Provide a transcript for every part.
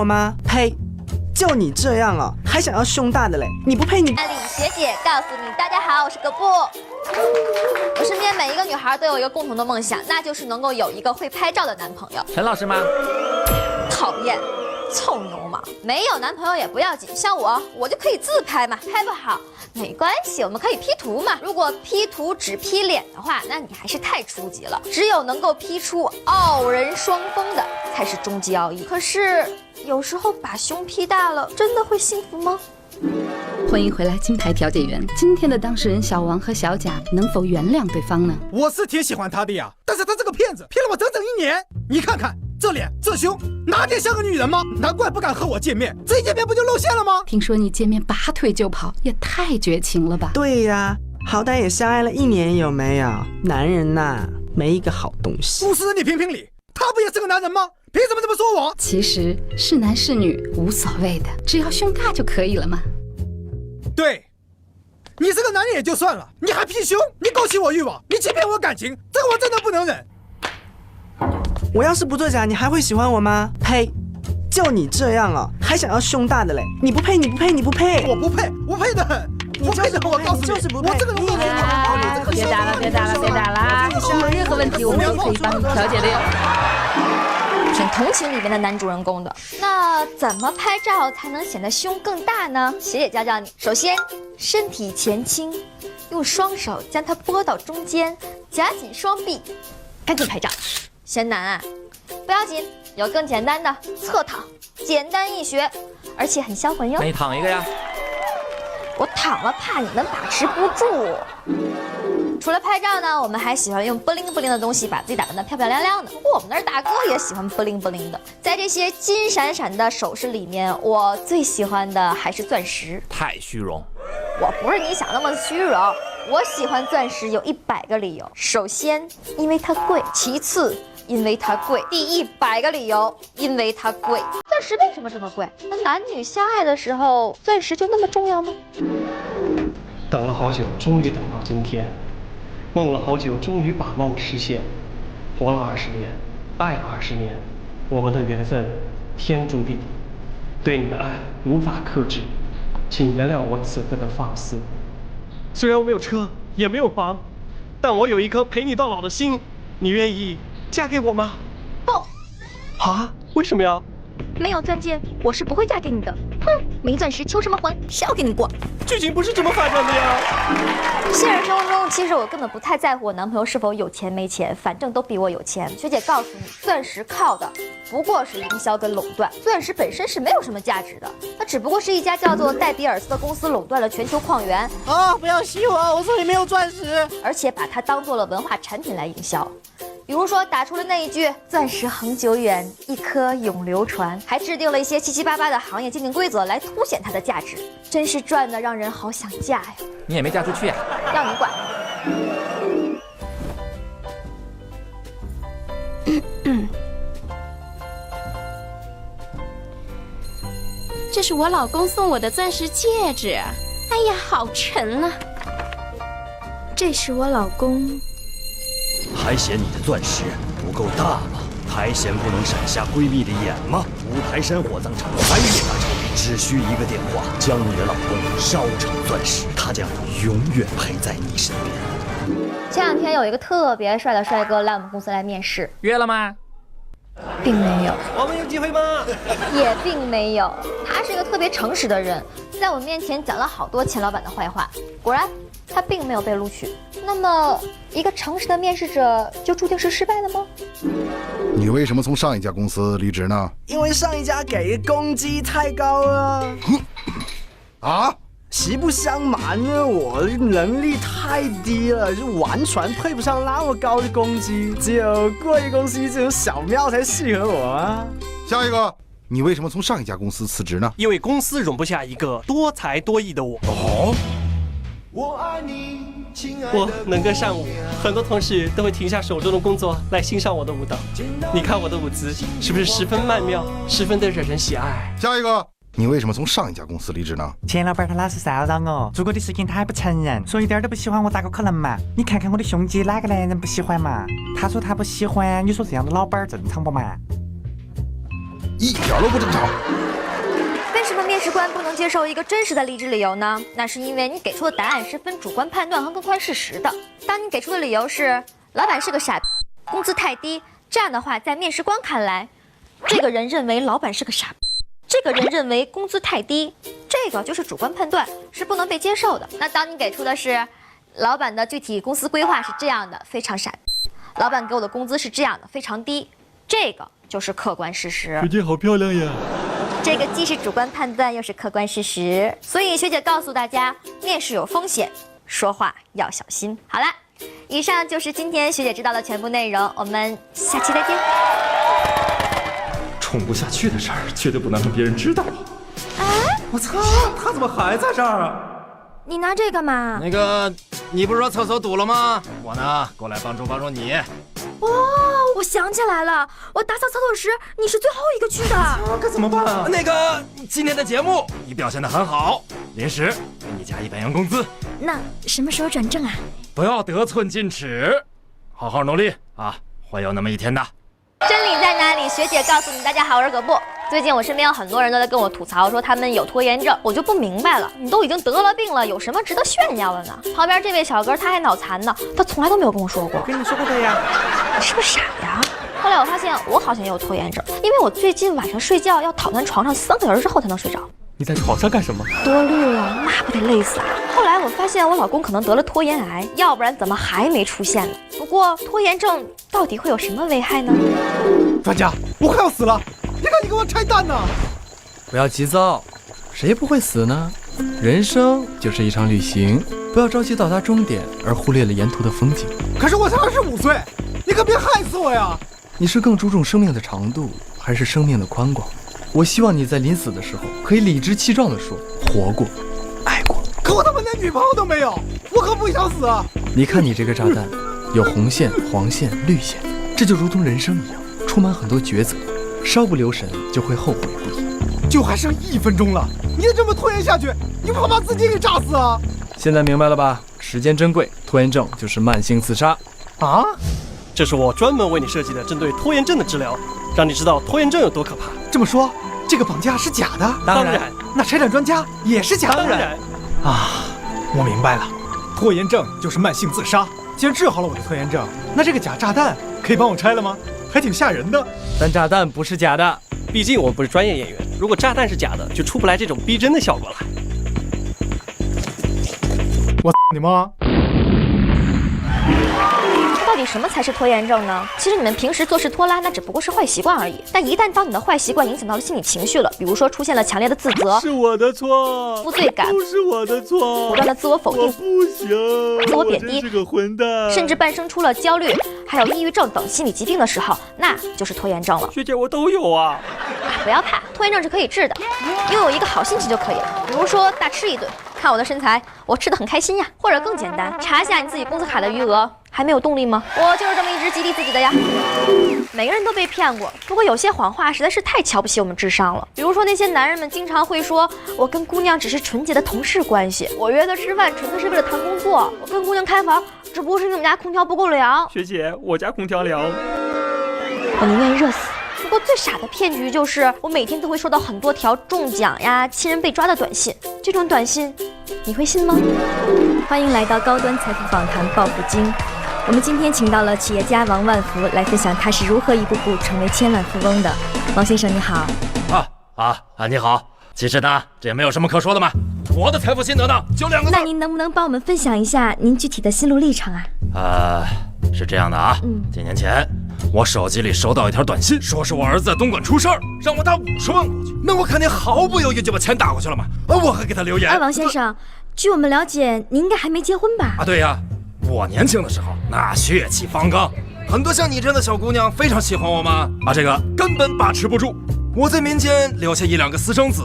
我吗？呸！就你这样哦，还想要胸大的嘞？你不配你。艾丽学姐告诉你，大家好，我是葛布。我身边每一个女孩都有一个共同的梦想，那就是能够有一个会拍照的男朋友。陈老师吗？讨厌，臭流氓！没有男朋友也不要紧，像我就可以自拍嘛，拍不好没关系，我们可以 P 图嘛。如果 P 图只 P 脸的话，那你还是太初级了。只有能够 P 出傲人双峰的，才是终极奥义。可是有时候把胸 P 大了，真的会幸福吗？欢迎回来，金牌调解员。今天的当事人小王和小贾能否原谅对方呢？我是挺喜欢他的呀，但是他这个骗子骗了我整整1年。你看看这脸这胸，哪点像个女人吗？难怪不敢和我见面，这一见面不就露馅了吗？听说你见面拔腿就跑，也太绝情了吧？对呀，好歹也相爱了1年，有没有？男人呐，没一个好东西。不是你评评理，他不也是个男人吗？凭什么这么说我？其实是男是女无所谓的，只要胸大就可以了嘛。对，你是个男人也就算了，你还 P 胸，你勾起我欲望，你欺骗我感情，这个我真的不能忍。我要是不作假，你还会喜欢我吗？呸！就你这样哦，还想要胸大的嘞？你不配，你不配，你不配！我不配，我配得很，我配得很，我告诉你，就是不配。我这个人别打了，别打了，别打了！有任何问题我们都可以帮你调解的哟。挺同情里面的男主人公的。那怎么拍照才能显得胸更大呢？学姐教教你。首先，身体前倾，用双手将它拨到中间，夹紧双臂，赶紧拍照。嫌难啊？不要紧，有更简单的，侧躺，简单易学，而且很销魂哟。那你躺一个呀？我躺了，怕你们把持不住。除了拍照呢，我们还喜欢用不灵不灵的东西把自己打扮得漂漂亮亮的。不过我们那儿大哥也喜欢不灵不灵的。在这些金闪闪的首饰里面，我最喜欢的还是钻石。太虚荣。我不是你想那么虚荣，我喜欢钻石有100个理由。首先，因为它贵；其次，因为它贵；第100个理由，因为它贵。钻石为什么这么贵？那男女相爱的时候，钻石就那么重要吗？等了好久，终于等到今天。梦了好久，终于把梦实现。活了20年，爱了20年，我们的缘分天注定。对你的爱无法克制，请原谅我此刻的放肆。虽然我没有车，也没有房，但我有一颗陪你到老的心。你愿意嫁给我吗？不。啊？为什么呀？没有钻戒，我是不会嫁给你的。哼，没钻石求什么婚？笑给你过。剧情不是这么发展的呀。现实生活中，其实我根本不太在乎我男朋友是否有钱没钱，反正都比我有钱。学姐告诉你，钻石靠的不过是营销跟垄断，钻石本身是没有什么价值的，它只不过是一家叫做戴比尔斯的公司垄断了全球矿源。哦，不要吸我这里没有钻石，而且把它当做了文化产品来营销。比如说打出了那一句“钻石恒久远，一颗永流传”，还制定了一些七七八八的行业经营规则来凸显它的价值，真是赚得让人好想嫁呀！你也没嫁出去呀？让你管。这是我老公送我的钻石戒指，哎呀，好沉啊！这是我老公。还嫌你的钻石不够大吗？还嫌不能闪瞎闺蜜的眼吗？五台山火葬场3夜大抽，只需1个电话，将你的老公烧成钻石，他将永远陪在你身边。前2天有一个特别帅的帅哥来我们公司来面试，约了吗？并没有。我们有机会吗？也并没有。他是一个特别诚实的人，在我面前讲了好多钱老板的坏话，果然他并没有被录取。那么，一个诚实的面试者就注定是失败的吗？你为什么从上一家公司离职呢？因为上一家给的工资太高了。啊？实不相瞒呢，我的能力太低了，就完全配不上那么高的工资。只有贵公司这种小庙才适合我啊。下一个，你为什么从上一家公司辞职呢？因为公司容不下一个多才多艺的我。哦。我能歌善舞，很多同事都会停下手中的工作来欣赏我的舞蹈。你看我的舞姿是不是十分曼妙，十分的惹人喜爱？下一个，你为什么从上一家公司离职呢？钱老板他老是骚扰我，做过的事情他还不承认，说一点都不喜欢我，咋个可能嘛？你看看我的胸肌，哪个男人不喜欢嘛？他说他不喜欢，你说这样的老板正常不嘛？一点都不正常。为什么面试官不能接受一个真实的离职理由呢？那是因为你给出的答案是分主观判断和客观事实的。当你给出的理由是老板是个傻逼，工资太低，这样的话，在面试官看来，这个人认为老板是个傻逼，这个人认为工资太低，这个就是主观判断，是不能被接受的。那当你给出的是老板的具体公司规划是这样的，非常傻逼，老板给我的工资是这样的，非常低，这个就是客观事实。学姐好漂亮呀！这个既是主观判断，又是客观事实，所以学姐告诉大家，面试有风险，说话要小心。好了，以上就是今天学姐知道的全部内容，我们下期再见。冲不下去的事儿，绝对不能让别人知道。我操，他怎么还在这儿啊？你拿这干嘛？那个，你不是说厕所堵了吗？我呢，过来帮助你。哦，我想起来了，我打扫厕所时你是最后一个去的。该怎么办啊？那个，今天的节目你表现得很好，临时给你加100元工资。那什么时候转正啊？不要得寸进尺，好好努力啊，会有那么一天的。真理在哪里？学姐告诉你。大家好，我是葛布。最近我身边有很多人都在跟我吐槽说他们有拖延症，我就不明白了，你都已经得了病了，有什么值得炫耀的呢？旁边这位小哥他还脑残呢，他从来都没有跟我说过。跟你说过的呀。你是不是傻呀？后来我发现我好像也有拖延症，因为我最近晚上睡觉要躺在床上3个小时之后才能睡着。你在床上干什么？多虑了，那不得累死啊！后来我发现我老公可能得了拖延癌，要不然怎么还没出现呢？不过拖延症到底会有什么危害呢？专家，我快要死了，你看你给我拆弹呢！不要急躁，谁不会死呢？人生就是一场旅行，不要着急到达终点，而忽略了沿途的风景。可是我才25岁，你可别害死我呀！你是更注重生命的长度，还是生命的宽广？我希望你在临死的时候可以理直气壮地说活过爱过。可我他妈连女朋友都没有，我可不想死啊！你看你这个炸弹，有红线、黄线、绿线，这就如同人生一样，充满很多抉择，稍不留神就会后悔不已。就还剩1分钟了，你再这么拖延下去，你怕把自己给炸死啊！现在明白了吧？时间珍贵，拖延症就是慢性自杀啊！这是我专门为你设计的针对拖延症的治疗，让你知道拖延症有多可怕。这么说，这个绑架是假的？当然。那拆弹专家也是假的？当然。啊，我明白了，拖延症就是慢性自杀。既然治好了我的拖延症，那这个假炸弹可以帮我拆了吗？还挺吓人的。但炸弹不是假的，毕竟我不是专业演员。如果炸弹是假的，就出不来这种逼真的效果了。我你妈！到底什么才是拖延症呢？其实你们平时做事拖拉，那只不过是坏习惯而已。但一旦当你的坏习惯影响到了心理情绪了，比如说出现了强烈的自责，是我的错，负罪感，不是我的错，不断的自我否定，我不行，自我贬低，我真是个混蛋，甚至伴生出了焦虑，还有抑郁症等心理疾病的时候，那就是拖延症了。学姐，我都有啊。不要怕，拖延症是可以治的，拥有一个好心情就可以了。比如说大吃一顿，看我的身材，我吃得很开心呀。或者更简单，查一下你自己工资卡的余额。还没有动力吗？我就是这么一直激励自己的呀。每个人都被骗过，不过有些谎话实在是太瞧不起我们智商了。比如说那些男人们经常会说，我跟姑娘只是纯洁的同事关系，我约她吃饭纯粹是为了谈工作，我跟姑娘开房只不过是因为我们家空调不够凉。学姐，我家空调凉，我宁愿热死。不过最傻的骗局就是我每天都会收到很多条中奖呀、亲人被抓的短信，这种短信你会信吗？欢迎来到高端财富访谈暴富经。我们今天请到了企业家王万福来分享他是如何一步步成为千万富翁的。王先生你好。你好。其实呢，这也没有什么可说的嘛。我的财富心得呢，就2个字。那您能不能帮我们分享一下您具体的心路历程啊？是这样的啊，几年前我手机里收到一条短信，说是我儿子在东莞出事儿，让我打50万过去。那我肯定毫不犹豫就把钱打过去了嘛。我还给他留言。王先生，据我们了解，您应该还没结婚吧？对呀，我年轻的时候那血气方刚，很多像你这样的小姑娘非常喜欢我嘛。这个根本把持不住。我在民间留下1、2个私生子，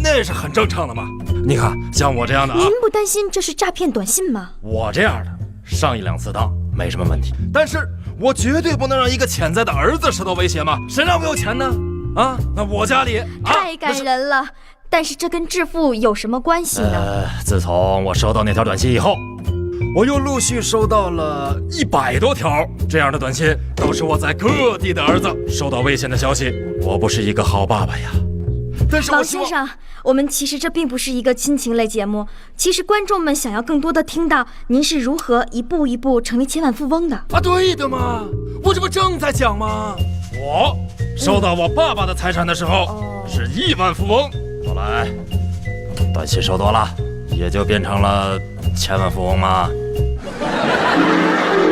那是很正常的嘛。你看，像我这样的您不担心这是诈骗短信吗？我这样的上1、2次当没什么问题，但是我绝对不能让一个潜在的儿子受到威胁嘛。谁让我有钱呢？那我家里太感人了。但是这跟致富有什么关系呢？自从我收到那条短信以后，我又陆续收到了100多条这样的短信，都是我在各地的儿子受到危险的消息。我不是一个好爸爸呀。但是我希望……王先生，我们其实这并不是一个亲情类节目，其实观众们想要更多的听到您是如何一步一步成为千万富翁的。啊，对的嘛，我这不正在讲吗？我收到我爸爸的财产的时候是亿万富翁，后来短信收多了，也就变成了千万富翁嘛。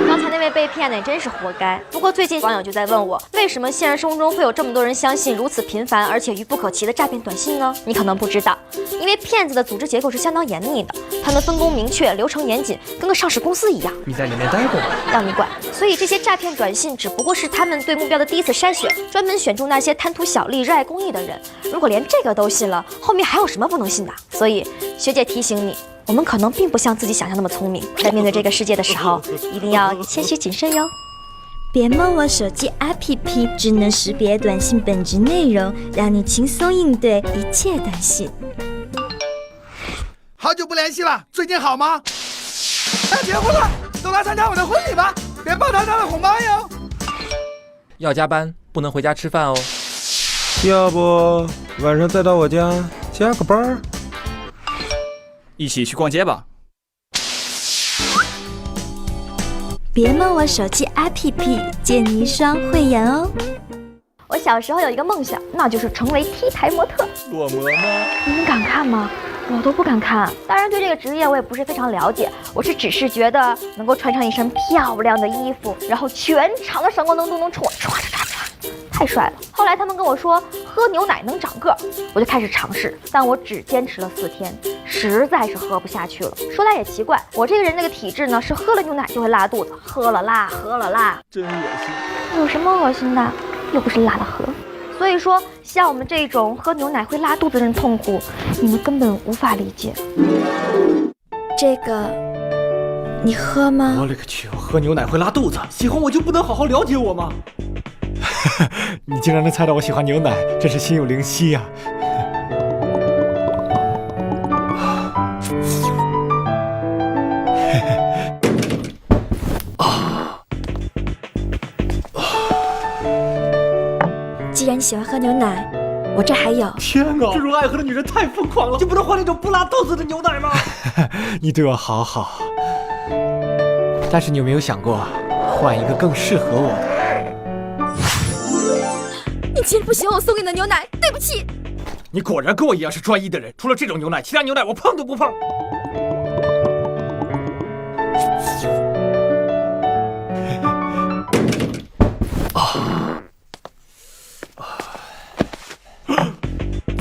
刚才那位被骗的也真是活该。不过最近网友就在问我，为什么现实生活中会有这么多人相信如此频繁而且愚不可及的诈骗短信呢？你可能不知道，因为骗子的组织结构是相当严密的，他们分工明确，流程严谨，跟个上市公司一样。你在里面待过吗？让你管。所以这些诈骗短信只不过是他们对目标的第一次筛选，专门选中那些贪图小利、热爱公益的人。如果连这个都信了，后面还有什么不能信的？所以学姐提醒你，我们可能并不像自己想象那么聪明，在面对这个世界的时候，一定要谦虚谨慎哟。别摸我手机 APP， 只能识别短信本质内容，让你轻松应对一切短信。好久不联系了，最近好吗？哎，结婚了，都来参加我的婚礼吧，别报他的红包哟。要加班，不能回家吃饭哦。要不晚上再到我家加个班？一起去逛街吧。别摸我手机 APP， 借你一双慧眼哦。我小时候有一个梦想，那就是成为 T 台模特。裸模吗？你们敢看吗？我都不敢看。当然，对这个职业我也不是非常了解，我只是觉得能够穿上一身漂亮的衣服，然后全场的闪光灯都能冲我唰唰唰，太帅了。后来他们跟我说喝牛奶能长个，我就开始尝试，但我只坚持了4天，实在是喝不下去了。说来也奇怪，我这个人这个体质呢，是喝了牛奶就会拉肚子，喝了拉，喝了拉，真恶心。有什么恶心的？又不是拉了喝。所以说，像我们这种喝牛奶会拉肚子的人痛苦，你们根本无法理解。这个，你喝吗？我勒个去！我喝牛奶会拉肚子，喜欢我就不能好好了解我吗？你竟然能猜到我喜欢牛奶，真是心有灵犀呀！既然你喜欢喝牛奶，我这还有。天哪，这种爱喝的女人太疯狂了，就不能换那种不拉肚子的牛奶吗？你对我好好，但是你有没有想过，换一个更适合我的？你既然不喜欢我送给你的牛奶，对不起。你果然跟我一样是专一的人，除了这种牛奶，其他牛奶我碰都不碰。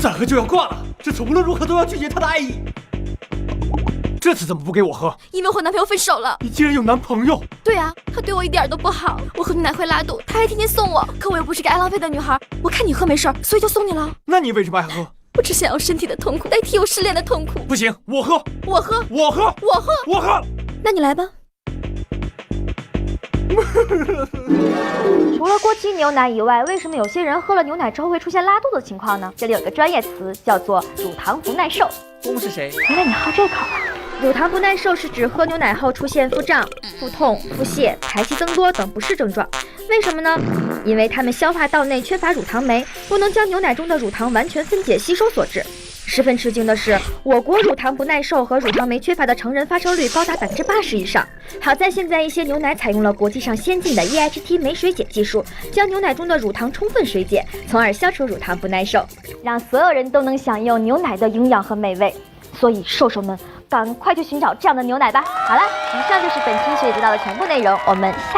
再喝就要挂了，这次无论如何都要拒绝他的爱意。这次怎么不给我喝？因为我和男朋友分手了。你竟然有男朋友？对啊，他对我一点都不好。我喝牛奶会拉肚，他还天天送我，可我又不是个爱浪费的女孩。我看你喝没事，所以就送你了。那你为什么爱喝？我只想要身体的痛苦代替我失恋的痛苦。不行，我喝，我喝，我喝，我喝，我喝。那你来吧。除了过期牛奶以外，为什么有些人喝了牛奶之后会出现拉肚子的情况呢？这里有个专业词叫做乳糖不耐受。公是谁？原来你好这口啊！乳糖不耐受是指喝牛奶后出现腹胀、腹痛、腹泻、排气增多等不适症状。为什么呢？因为他们消化道内缺乏乳糖酶，不能将牛奶中的乳糖完全分解吸收所致。十分吃惊的是，我国乳糖不耐受和乳糖酶缺乏的成人发生率高达80%以上。好在现在一些牛奶采用了国际上先进的 EHT 酶水解技术，将牛奶中的乳糖充分水解，从而消除乳糖不耐受，让所有人都能享用牛奶的营养和美味。所以瘦瘦们，赶快去寻找这样的牛奶吧。好了，以上就是本期学姐知道的全部内容，我们下